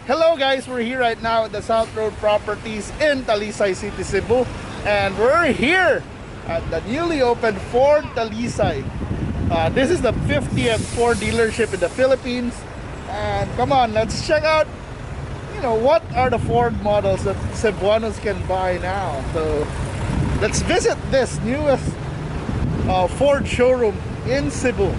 Hello guys, we're here right now at the South Road Properties in Talisay City, Cebu. And we're here at the newly opened Ford Talisay. This is the 50th Ford dealership in the Philippines. And come on, let's check out, what are the Ford models that Cebuanos can buy now. So let's visit this newest Ford showroom in Cebu.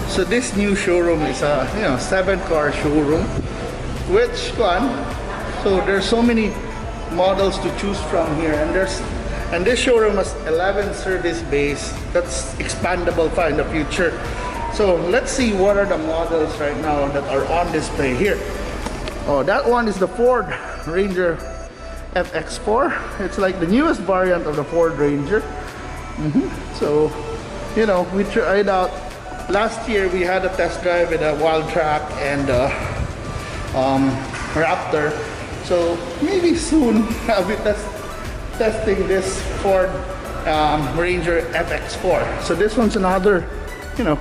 So this new showroom is a 7-car showroom, which so there's so many models to choose from here, and this showroom has 11 service bays that's expandable in the future. So let's see what are the models right now that are on display here. Oh, that one is the Ford Ranger FX4. It's like the newest variant of the Ford Ranger. So we tried out. Last year we had a test drive with a Wild Track and Raptor. So maybe soon I'll be testing this Ford Ranger FX4. So this one's another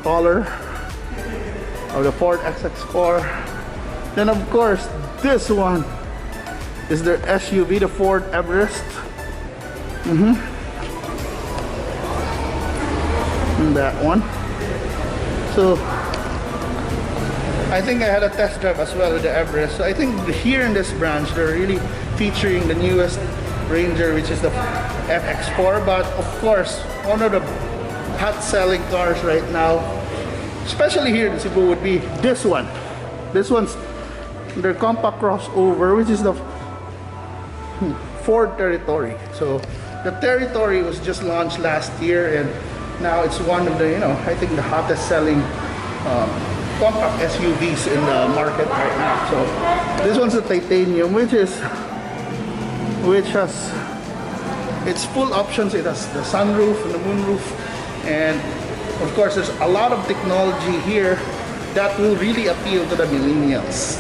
color of the Ford XX4. Then of course this one is their SUV, the Ford Everest. And that one. So I think I had a test drive as well with the Everest. So I think here in this branch they're really featuring the newest Ranger, which is the FX4. But of course, one of the hot selling cars right now, especially here in Cebu, would be this one. This one's their compact crossover, which is the Ford Territory. So the Territory was just launched last year, and now it's one of the, I think the hottest selling compact SUVs in the market right now. So this one's a titanium, which has its full options. It has the sunroof and the moonroof, and of course there's a lot of technology here that will really appeal to the millennials.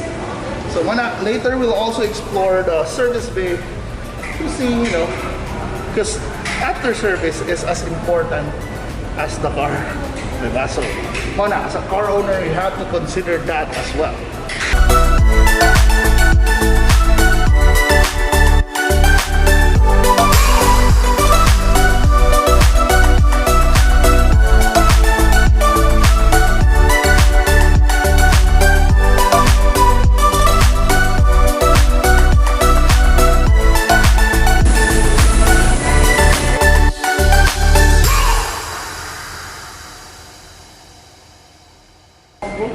So later we'll also explore the service bay to see, because after service is as important as the car. So, as a car owner, you have to consider that as well.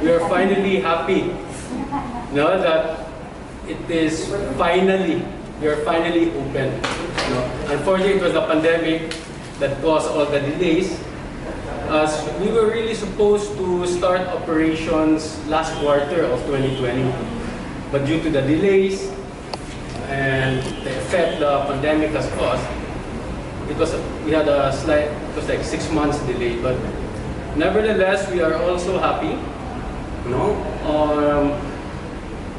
We are finally happy, that it is we are finally open. Unfortunately, it was the pandemic that caused all the delays. As we were really supposed to start operations last quarter of 2020, but due to the delays and the effect the pandemic has caused, we had a slight, it was like 6 months delay. But nevertheless, we are also happy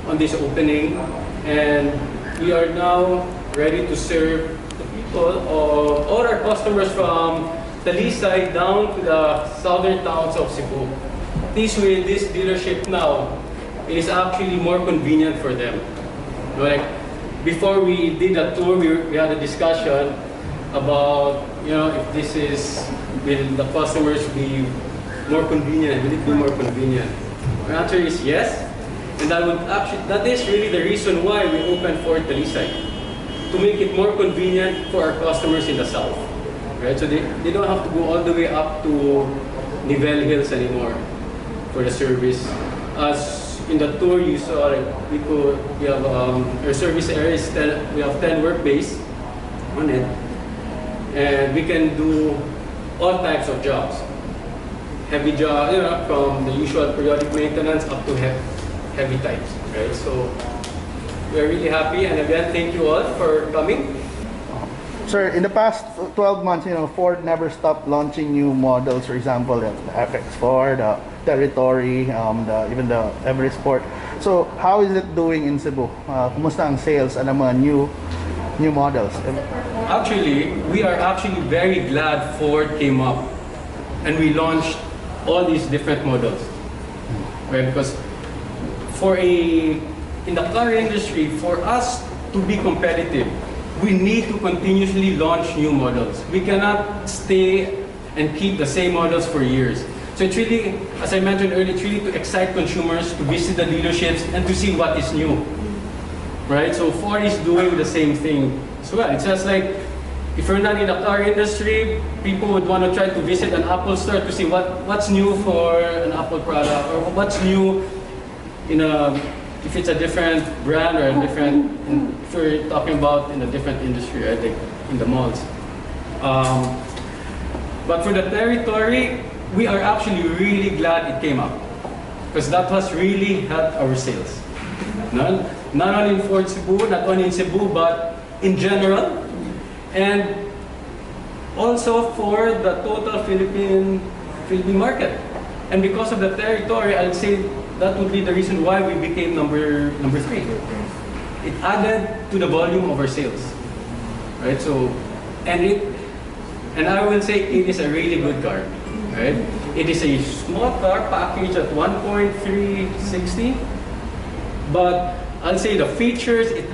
on this opening, and we are now ready to serve the people, all our customers from Talisay down to the southern towns of Cebu. This way, this dealership now is actually more convenient for them. Like before we did a tour, we had a discussion about if will the customers be more convenient? Will it be more convenient? The answer is yes, and that is really the reason why we opened Ford Talisay, to make it more convenient for our customers in the south, right? So they don't have to go all the way up to Nivel Hills anymore for the service. As in the tour you saw, we have our service area is we have 10 work bays on it, and we can do all types of jobs. Heavy job, from the usual periodic maintenance up to heavy types, right? So we're really happy, and again, thank you all for coming. Sir, in the past 12 months, Ford never stopped launching new models. For example, the FX4, the Territory, even the Everest Sport. So, how is it doing in Cebu? Kumusta ang sales and mga new models? Actually, we are actually very glad Ford came up and we launched all these different models. Right? Because in the car industry, for us to be competitive, we need to continuously launch new models. We cannot stay and keep the same models for years. So it's really, as I mentioned earlier, it's really to excite consumers to visit the dealerships and to see what is new. Right? So Ford is doing the same thing as well. It's just like, if you're not in the car industry, people would want to try to visit an Apple store to see what's new for an Apple product, or what's new if it's a different brand or a different, if we're talking about in a different industry, I think, in the malls. But for the Territory, we are actually really glad it came up, because that has really helped our sales. Not only in Ford Cebu, not only in Cebu, but in general, and also for the total Philippine market. And because of the Territory, I'll say that would be the reason why we became number 3. It added to the volume of our sales, right? So, and I will say it is a really good car, right? It is a small car packaged at 1.360, but I'll say the features it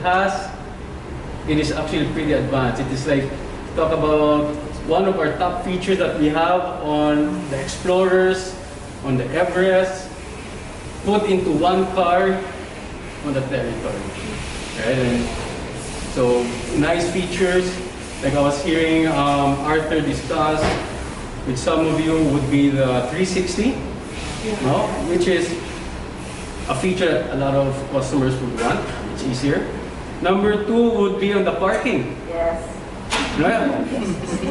is actually pretty advanced. It is like, talk about one of our top features that we have on the Explorers, on the Everest, put into one car on the Territory. Right? And so nice features, like I was hearing Arthur discuss with some of you, would be the 360, which is a feature that a lot of customers would want. It's easier. Number 2 would be on the parking. Yes. Right?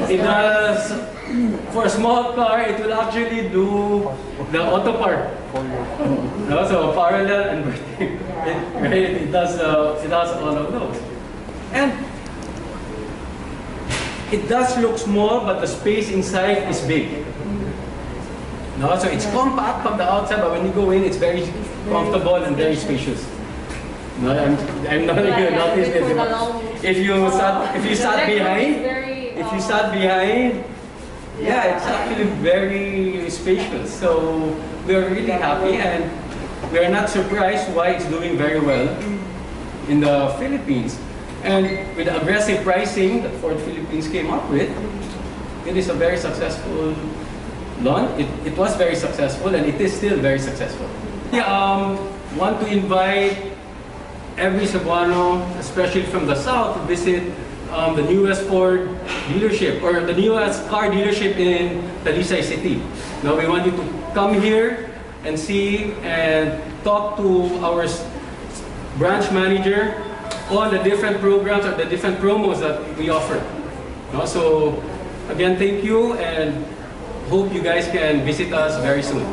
It does, for a small car, it will actually do the auto park. So parallel and vertical. It does all of those. And it does look small, but the space inside is big. So it's compact from the outside, but when you go in, it's very comfortable and very spacious. I'm not going to notice this. If you sat behind, yeah, it's actually very spacious. So we are really happy, and we are not surprised why it's doing very well in the Philippines. And with the aggressive pricing that Ford Philippines came up with, it is a very successful launch. It was very successful, and it is still very successful. Want to invite every Cebuano, especially from the south, to visit the newest Ford dealership, or the newest car dealership in Talisay City. Now we want you to come here and see and talk to our branch manager on the different programs or the different promos that we offer. So again, thank you, and hope you guys can visit us very soon.